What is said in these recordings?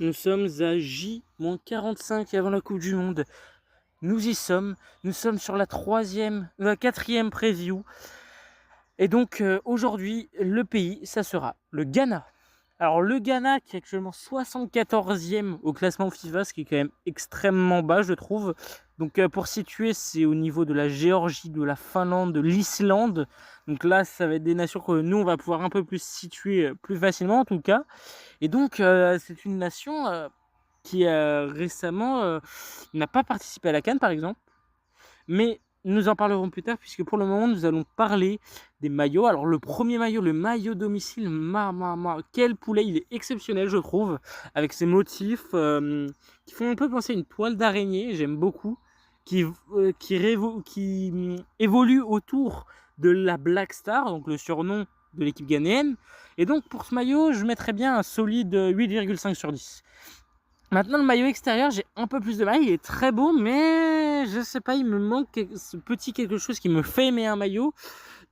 Nous sommes à J-45 avant la Coupe du Monde. Nous y sommes. Nous sommes sur la quatrième preview. Et donc aujourd'hui, le pays, ça sera le Ghana. Alors le Ghana qui est actuellement 74e au classement FIFA, ce qui est quand même extrêmement bas, je trouve. Donc pour situer, c'est au niveau de la Géorgie, de la Finlande, de l'Islande. Donc là, ça va être des nations que nous, on va pouvoir un peu plus situer plus facilement en tout cas. Et donc c'est une nation qui récemment n'a pas participé à la CAN par exemple. Mais nous en parlerons plus tard puisque pour le moment nous allons parler des maillots. Alors le premier maillot, le maillot domicile, quel poulet, il est exceptionnel je trouve, avec ses motifs qui font un peu penser à une toile d'araignée, j'aime beaucoup, qui évolue autour de la Black Star, donc le surnom de l'équipe ghanéenne. Et donc pour ce maillot, je mettrais bien un solide 8,5 sur 10. Maintenant, le maillot extérieur, j'ai un peu plus de mal. Il est très beau, mais je sais pas, il me manque ce petit quelque chose qui me fait aimer un maillot.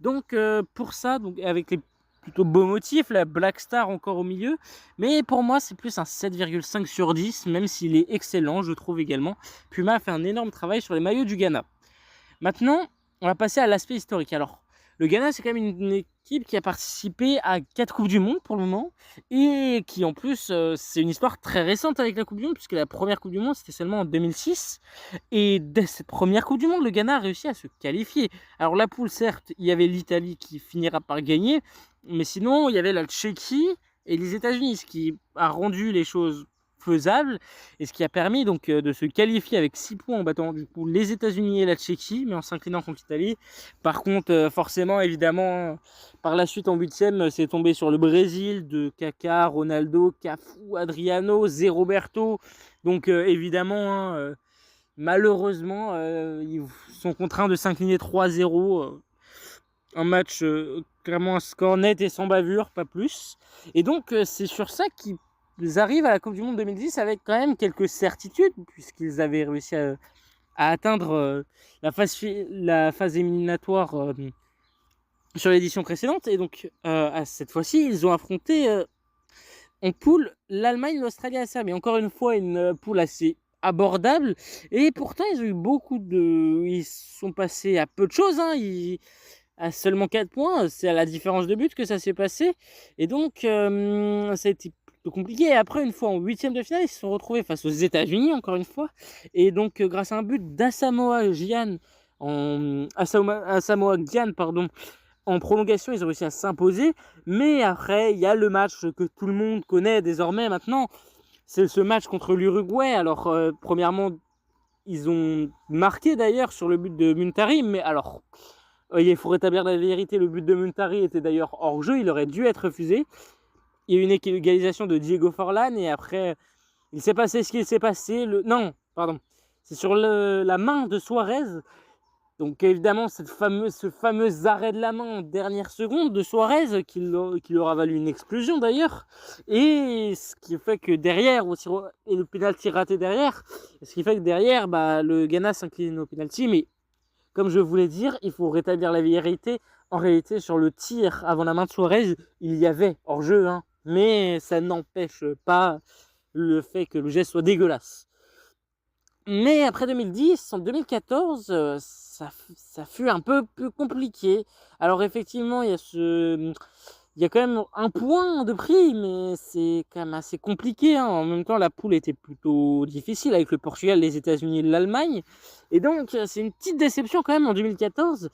Donc, pour ça, donc avec les plutôt beaux motifs, la Black Star encore au milieu. Mais pour moi, c'est plus un 7,5 sur 10, même s'il est excellent, je trouve également. Puma a fait un énorme travail sur les maillots du Ghana. Maintenant, on va passer à l'aspect historique. Alors, le Ghana, c'est quand même une équipe qui a participé à 4 Coupes du Monde pour le moment. Et qui, en plus, c'est une histoire très récente avec la Coupe du Monde, puisque la première Coupe du Monde, c'était seulement en 2006. Et dès cette première Coupe du Monde, le Ghana a réussi à se qualifier. Alors, la poule, certes, il y avait l'Italie qui finira par gagner. Mais sinon, il y avait la Tchéquie et les États-Unis, ce qui a rendu les choses faisable et ce qui a permis donc de se qualifier avec 6 points en battant du coup les États-Unis et la Tchéquie, mais en s'inclinant contre l'Italie. Par contre, forcément, évidemment, par la suite en huitième, c'est tombé sur le Brésil de Kaká, Ronaldo, Cafu, Adriano, Zé Roberto. Donc évidemment, malheureusement, ils sont contraints de s'incliner 3-0. Un match clairement un score net et sans bavure, pas plus. Et donc c'est sur ça qu'ils arrivent à la Coupe du Monde 2010 avec quand même quelques certitudes, puisqu'ils avaient réussi à atteindre la phase éliminatoire sur l'édition précédente. Et donc à cette fois-ci, ils ont affronté en poule l'Allemagne, l'Australie et la Serbie. Encore une fois, une poule assez abordable. Et pourtant, ils ont eu Ils sont passés à peu de choses. À seulement 4 points, c'est à la différence de but que ça s'est passé. Et donc, ça a été plutôt compliqué. Et après, une fois en huitième de finale, ils se sont retrouvés face aux États-Unis, encore une fois. Et donc, grâce à un but Asamoah Gyan, pardon, en prolongation, ils ont réussi à s'imposer. Mais après, il y a le match que tout le monde connaît désormais maintenant. C'est ce match contre l'Uruguay. Alors, premièrement, ils ont marqué d'ailleurs sur le but de Muntari. Mais alors, il faut rétablir la vérité, le but de Muntari était d'ailleurs hors jeu, il aurait dû être refusé. Il y a eu une égalisation de Diego Forlán et après, il s'est passé ce qu'il s'est passé. Non, pardon. C'est sur la main de Suarez. Donc évidemment, ce fameux arrêt de la main en dernière seconde de Suarez qui leur a valu une explosion d'ailleurs. Et ce qui fait que derrière, et le pénalty raté derrière, ce qui fait que derrière, le Ghana s'incline au pénalty, mais comme je voulais dire, il faut rétablir la vérité. En réalité, sur le tir avant la main de Suarez, il y avait hors-jeu, hein, mais ça n'empêche pas le fait que le geste soit dégueulasse. Mais après 2010, en 2014, ça fut un peu plus compliqué. Alors effectivement, il y a quand même un point de prix, mais c'est quand même assez compliqué. Hein. En même temps, la poule était plutôt difficile avec le Portugal, les États-Unis et l'Allemagne. Et donc, c'est une petite déception quand même en 2014,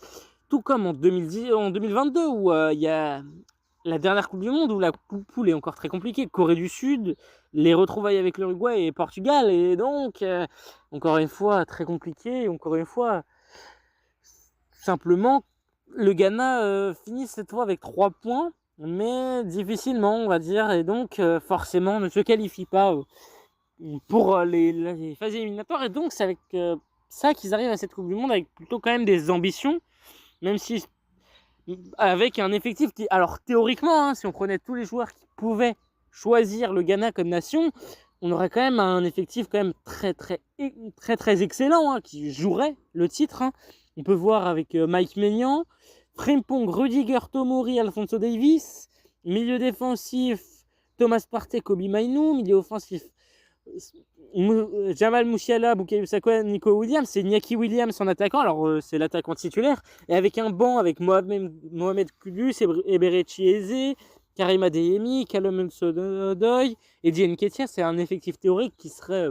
tout comme en 2022, où il y a la dernière Coupe du Monde, où la poule est encore très compliquée. Corée du Sud, les retrouvailles avec l'Uruguay et Portugal. Et donc, encore une fois, très compliqué. Encore une fois, simplement, le Ghana finit cette fois avec 3 points, mais difficilement, on va dire, et donc forcément ne se qualifie pas pour les phases éliminatoires. Et donc, c'est avec ça qu'ils arrivent à cette Coupe du Monde avec plutôt quand même des ambitions, même si avec un effectif qui, alors théoriquement, hein, si on prenait tous les joueurs qui pouvaient choisir le Ghana comme nation, on aurait quand même un effectif quand même très excellent hein, qui jouerait le titre. Hein. On peut voir avec Mike Maignan, Frimpong, Rudiger, Tomori, Alphonso Davies, milieu défensif, Thomas Partey, Kobe Mainoo, milieu offensif. Jamal Musiala, Bukayo Saka, Nico Williams, c'est Iñaki Williams en attaquant, alors c'est l'attaquant titulaire, et avec un banc avec Mohamed Kudus, Eberechi Eze, Karim Adeyemi, Callum Hudson-Odoi et Eddie Nketiah. C'est un effectif théorique qui serait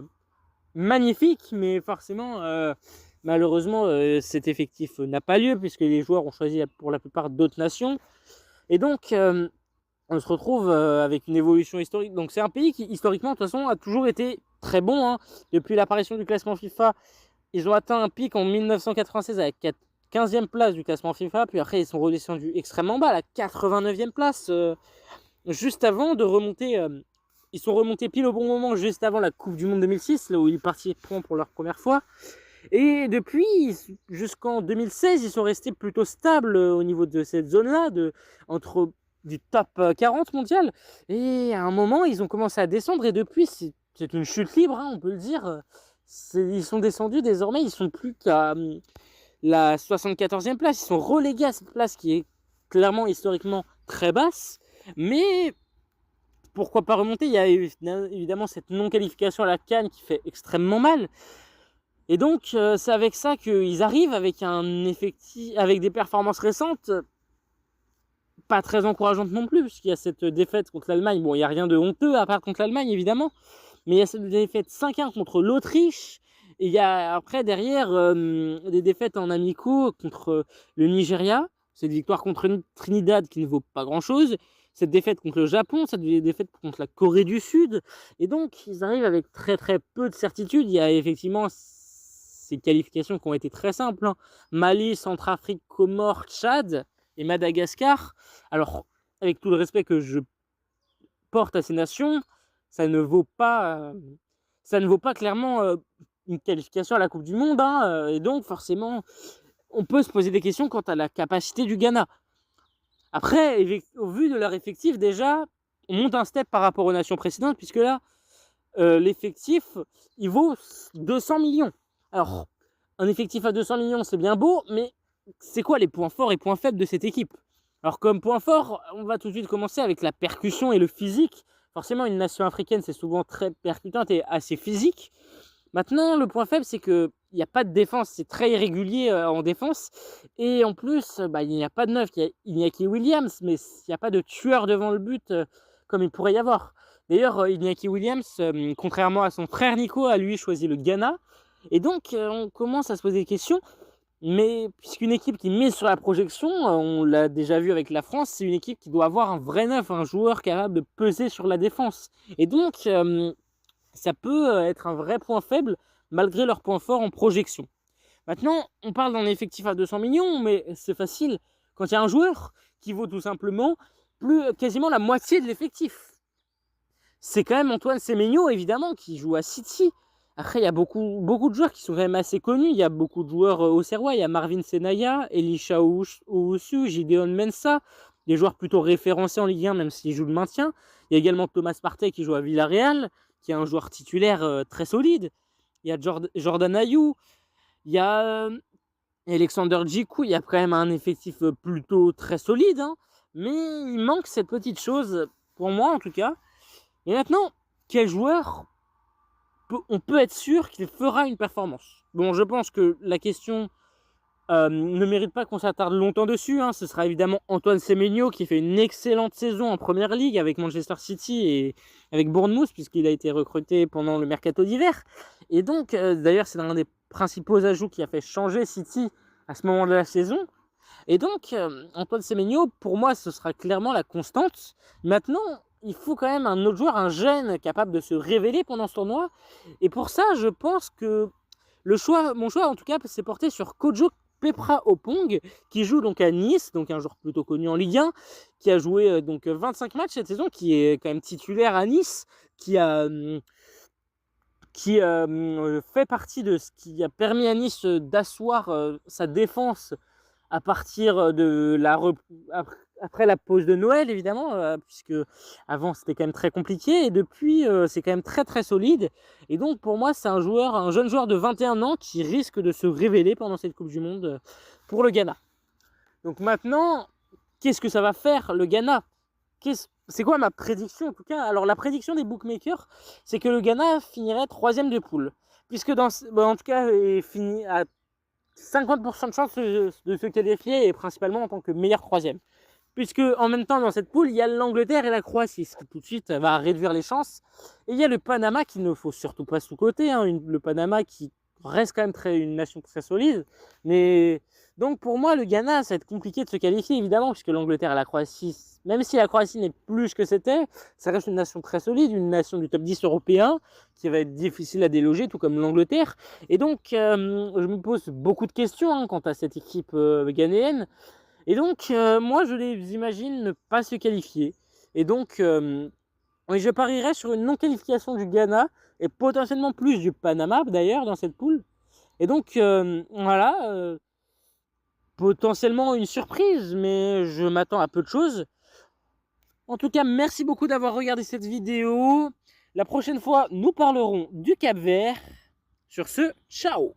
magnifique, mais forcément, malheureusement, cet effectif n'a pas lieu, puisque les joueurs ont choisi pour la plupart d'autres nations, et donc on se retrouve avec une évolution historique. Donc c'est un pays qui, historiquement, de toute façon, a toujours été très bon. Hein. Depuis l'apparition du classement FIFA, ils ont atteint un pic en 1996 avec 15e place du classement FIFA. Puis après, ils sont redescendus extrêmement bas, à la 89e place, juste avant de remonter. Ils sont remontés pile au bon moment, juste avant la Coupe du Monde 2006, là où ils participeront pour leur première fois. Et depuis, jusqu'en 2016, ils sont restés plutôt stables au niveau de cette zone-là, entre du top 40 mondial, et à un moment ils ont commencé à descendre, et depuis c'est une chute libre, hein, on peut le dire. Ils sont descendus, désormais ils sont plus qu'à la 74e place, ils sont relégués à cette place qui est clairement historiquement très basse, mais pourquoi pas remonter. Il y a évidemment cette non-qualification à la CAN qui fait extrêmement mal, et donc c'est avec ça qu'ils arrivent avec un effectif, avec des performances récentes pas très encourageante non plus, puisqu'il y a cette défaite contre l'Allemagne. Bon, il n'y a rien de honteux à part contre l'Allemagne, évidemment, mais il y a cette défaite 5-1 contre l'Autriche, et il y a après, derrière, des défaites en amicaux contre le Nigeria, cette victoire contre Trinidad qui ne vaut pas grand-chose, cette défaite contre le Japon, cette défaite contre la Corée du Sud, et donc ils arrivent avec très très peu de certitude. Il y a effectivement ces qualifications qui ont été très simples, hein. Mali, Centrafrique, Comores, Tchad et Madagascar. Alors, avec tout le respect que je porte à ces nations, ça ne vaut pas clairement une qualification à la Coupe du Monde, hein, et donc forcément, on peut se poser des questions quant à la capacité du Ghana. Après, au vu de leur effectif, déjà, on monte un step par rapport aux nations précédentes, puisque là, l'effectif, il vaut 200 millions. Alors, un effectif à 200 millions, c'est bien beau, mais c'est quoi les points forts et points faibles de cette équipe? Alors comme point fort, on va tout de suite commencer avec la percussion et le physique. Forcément, une nation africaine, c'est souvent très percutante et assez physique. Maintenant, le point faible, c'est qu'il n'y a pas de défense, c'est très irrégulier en défense. Et en plus, il n'y a pas de neuf, il y a Iñaki Williams, mais il n'y a pas de tueur devant le but comme il pourrait y avoir. D'ailleurs, Iñaki Williams, contrairement à son frère Nico, a lui choisi le Ghana. Et donc, on commence à se poser des questions. Mais puisqu'une équipe qui mise sur la projection, on l'a déjà vu avec la France, c'est une équipe qui doit avoir un vrai neuf, un joueur capable de peser sur la défense. Et donc, ça peut être un vrai point faible, malgré leur point fort en projection. Maintenant, on parle d'un effectif à 200 millions, mais c'est facile. Quand il y a un joueur qui vaut tout simplement quasiment la moitié de l'effectif. C'est quand même Antoine Semenyo, évidemment, qui joue à City. Après, il y a beaucoup de joueurs qui sont quand même assez connus. Il y a beaucoup de joueurs auxerrois. Il y a Marvin Senaya, Elisha Owusu, Gideon Mensah, des joueurs plutôt référencés en Ligue 1, même s'ils jouent le maintien. Il y a également Thomas Partey qui joue à Villarreal, qui est un joueur titulaire très solide. Il y a Jordan Ayew. Il y a Alexander Djikou. Il y a quand même un effectif plutôt très solide, hein. Mais il manque cette petite chose, pour moi en tout cas. Et maintenant, quel joueur on peut être sûr qu'il fera une performance? Bon, je pense que la question ne mérite pas qu'on s'attarde longtemps dessus, hein. Ce sera évidemment Antoine Semenyo qui fait une excellente saison en Première Ligue avec Manchester City et avec Bournemouth, puisqu'il a été recruté pendant le mercato d'hiver. Et donc, d'ailleurs, c'est l'un des principaux ajouts qui a fait changer City à ce moment de la saison. Et donc, Antoine Semenyo, pour moi, ce sera clairement la constante. Maintenant, il faut quand même un autre joueur, un jeune capable de se révéler pendant ce tournoi. Et pour ça, je pense que mon choix en tout cas, s'est porté sur Kojo Pepra-Opong, qui joue donc à Nice, donc un joueur plutôt connu en Ligue 1, qui a joué donc 25 matchs cette saison, qui est quand même titulaire à Nice, qui fait partie de ce qui a permis à Nice d'asseoir sa défense à partir de après la pause de Noël, évidemment, puisque avant c'était quand même très compliqué, et depuis c'est quand même très très solide. Et donc pour moi, c'est un jeune joueur de 21 ans qui risque de se révéler pendant cette Coupe du Monde pour le Ghana. Donc maintenant, qu'est-ce que ça va faire le Ghana? c'est quoi ma prédiction en tout cas? Alors la prédiction des bookmakers, c'est que le Ghana finirait 3e de poule. Puisque en tout cas, il finit à 50% de chance de se qualifier, et principalement en tant que meilleur 3e. Puisque en même temps, dans cette poule, il y a l'Angleterre et la Croatie, ce qui tout de suite va réduire les chances. Et il y a le Panama qu'il ne faut surtout pas sous-coter, hein, le Panama qui reste quand même une nation très solide. Mais donc pour moi, le Ghana, ça va être compliqué de se qualifier, évidemment, puisque l'Angleterre et la Croatie, même si la Croatie n'est plus que c'était, ça reste une nation très solide, une nation du top 10 européen, qui va être difficile à déloger, tout comme l'Angleterre. Et donc, je me pose beaucoup de questions hein, quant à cette équipe ghanéenne. Et donc, moi, je les imagine ne pas se qualifier. Et donc, je parierais sur une non-qualification du Ghana et potentiellement plus du Panama, d'ailleurs, dans cette poule. Et donc, voilà, potentiellement une surprise, mais je m'attends à peu de choses. En tout cas, merci beaucoup d'avoir regardé cette vidéo. La prochaine fois, nous parlerons du Cap-Vert. Sur ce, ciao!